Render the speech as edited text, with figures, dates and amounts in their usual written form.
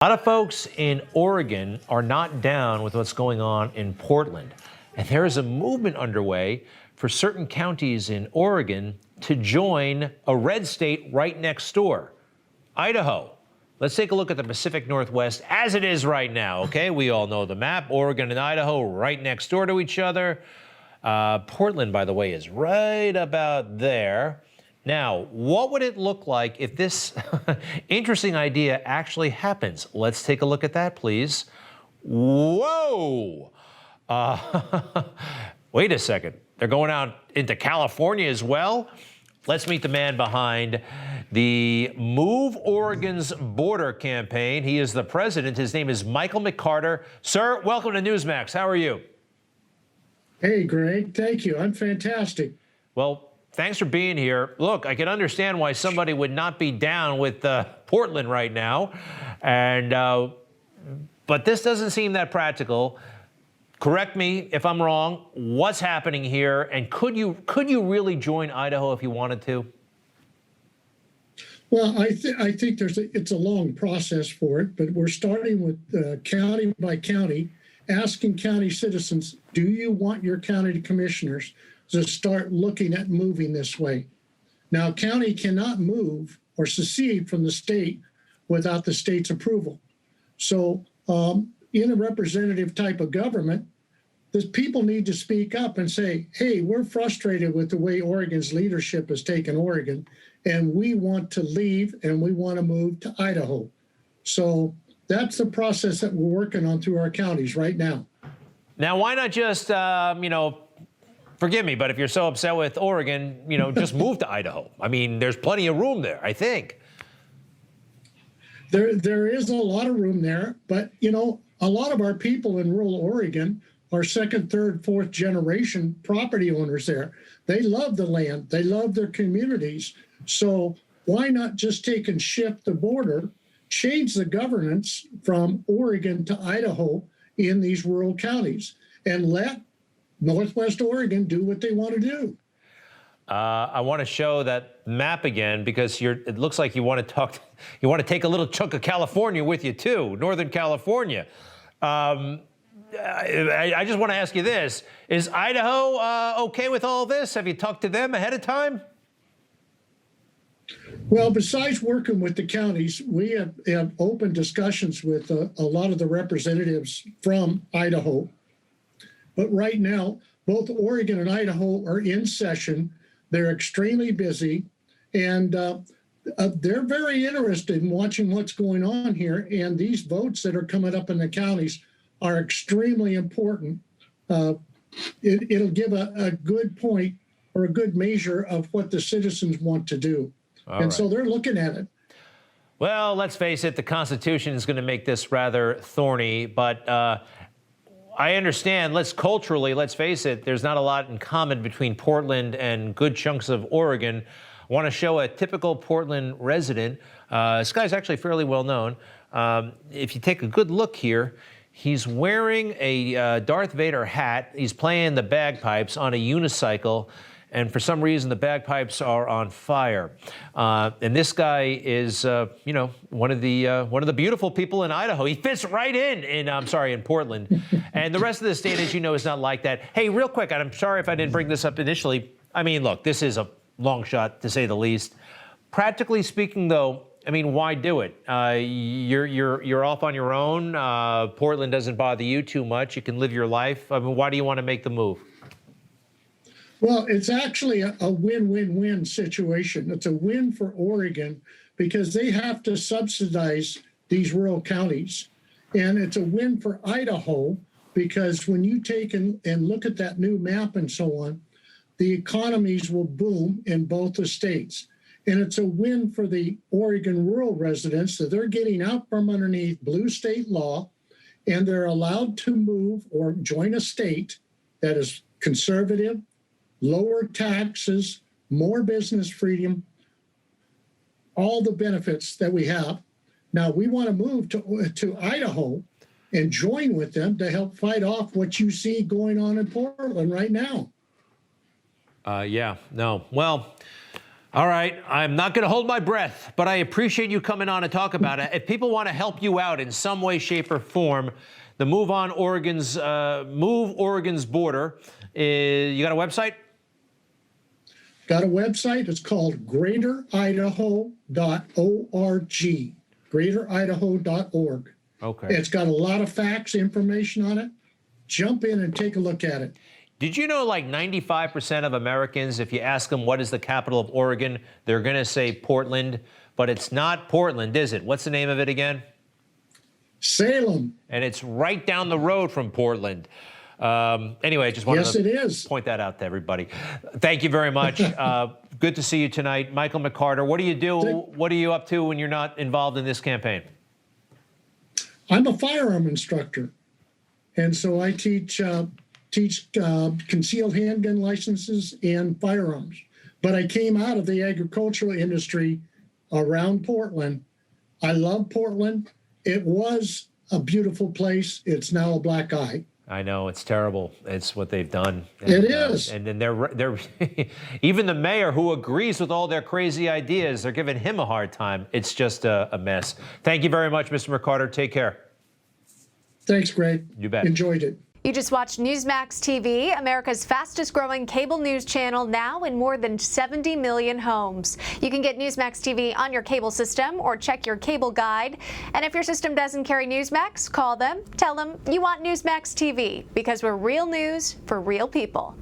A lot of folks in Oregon are not down with what's going on in Portland. And there is a movement underway for certain counties in Oregon to join a red state right next door, Idaho. Let's take a look at the Pacific Northwest as it is right now, okay? We all know the map. Oregon and Idaho right next door to each other. Portland, by the way, is right about there. Now, what would it look like if this interesting idea actually happens? Let's take a look at that, please. Whoa! Wait a second. They're going out into California as well? Let's meet the man behind the Move Oregon's Border campaign. He is the president. His name is Michael McCarter. Sir, welcome to Newsmax. How are you? Hey, Greg. Thank you. I'm fantastic. Well, thanks for being here. Look, I can understand why somebody would not be down with Portland right now, and but this doesn't seem that practical. Correct me if I'm wrong. What's happening here, and could you really join Idaho if you wanted to? Well, I think it's a long process for it, but we're starting with county by county, asking county citizens, do you want your county commissioners to start looking at moving this way? Now, county cannot move or secede from the state without the state's approval. So in a representative type of government, the people need to speak up and say, hey, we're frustrated with the way Oregon's leadership has taken Oregon, and we want to leave and we want to move to Idaho. So that's the process that we're working on through our counties right now. Now, why not just, forgive me, but if you're so upset with Oregon, just move to Idaho. I mean, there's plenty of room there, I think. There is a lot of room there, but, a lot of our people in rural Oregon are second, third, fourth generation property owners there. They love the land. They love their communities. So why not just take and shift the border, change the governance from Oregon to Idaho in these rural counties, and let Northwest Oregon do what they want to do? I want to show that map again because it looks like you want to take a little chunk of California with you too, Northern California. I just want to ask you this: is Idaho okay with all this? Have you talked to them ahead of time? Well, besides working with the counties, we have open discussions with a lot of the representatives from Idaho. But right now, both Oregon and Idaho are in session. They're extremely busy, and they're very interested in watching what's going on here. And these votes that are coming up in the counties are extremely important. It'll give a good point or a good measure of what the citizens want to do. So they're looking at it. Well, let's face it, the Constitution is going to make this rather thorny, but I understand, culturally, let's face it, there's not a lot in common between Portland and good chunks of Oregon. I want to show a typical Portland resident. This guy's actually fairly well known. If you take a good look here, he's wearing a Darth Vader hat. He's playing the bagpipes on a unicycle, and for some reason the bagpipes are on fire. And this guy is, one of the beautiful people in Idaho. He fits right in Portland. And the rest of the state, as you know, is not like that. Hey, real quick, and I'm sorry if I didn't bring this up initially. I mean, look, this is a long shot to say the least. Practically speaking, though, I mean, why do it? You're off on your own. Portland doesn't bother you too much. You can live your life. I mean, why do you want to make the move? Well, it's actually a win-win-win situation. It's a win for Oregon because they have to subsidize these rural counties. And it's a win for Idaho because when you take and look at that new map and so on, the economies will boom in both the states. And it's a win for the Oregon rural residents that they're getting out from underneath blue state law, and they're allowed to move or join a state that is conservative, lower taxes, more business freedom, all the benefits that we have. Now we want to move to Idaho and join with them to help fight off what you see going on in Portland right now. Yeah, no. Well, All right, I'm not going to hold my breath, but I appreciate you coming on to talk about it. If people want to help you out in some way, shape, or form, the Move Oregon's border. You got a website? Got a website. It's called greateridaho.org. Greateridaho.org. Okay. It's got a lot of facts, information on it. Jump in and take a look at it. Did you know like 95% of Americans, if you ask them what is the capital of Oregon, they're going to say Portland, but it's not Portland, is it? What's the name of it again? Salem. And it's right down the road from Portland. Anyway, I just wanted to point that out to everybody. Thank you very much. Good to see you tonight. Michael McCarter, what do you do? What are you up to when you're not involved in this campaign? I'm a firearm instructor. And so I teach concealed handgun licenses and firearms. But I came out of the agricultural industry around Portland. I love Portland. It was a beautiful place. It's now a black eye. I know, it's terrible. It's what they've done. And, it is. And then they're even the mayor, who agrees with all their crazy ideas, they're giving him a hard time. It's just a mess. Thank you very much, Mr. McCarter. Take care. Thanks, Greg. You bet. Enjoyed it. You just watched Newsmax TV, America's fastest growing cable news channel, now in more than 70 million homes. You can get Newsmax TV on your cable system or check your cable guide. And if your system doesn't carry Newsmax, call them, tell them you want Newsmax TV, because we're real news for real people.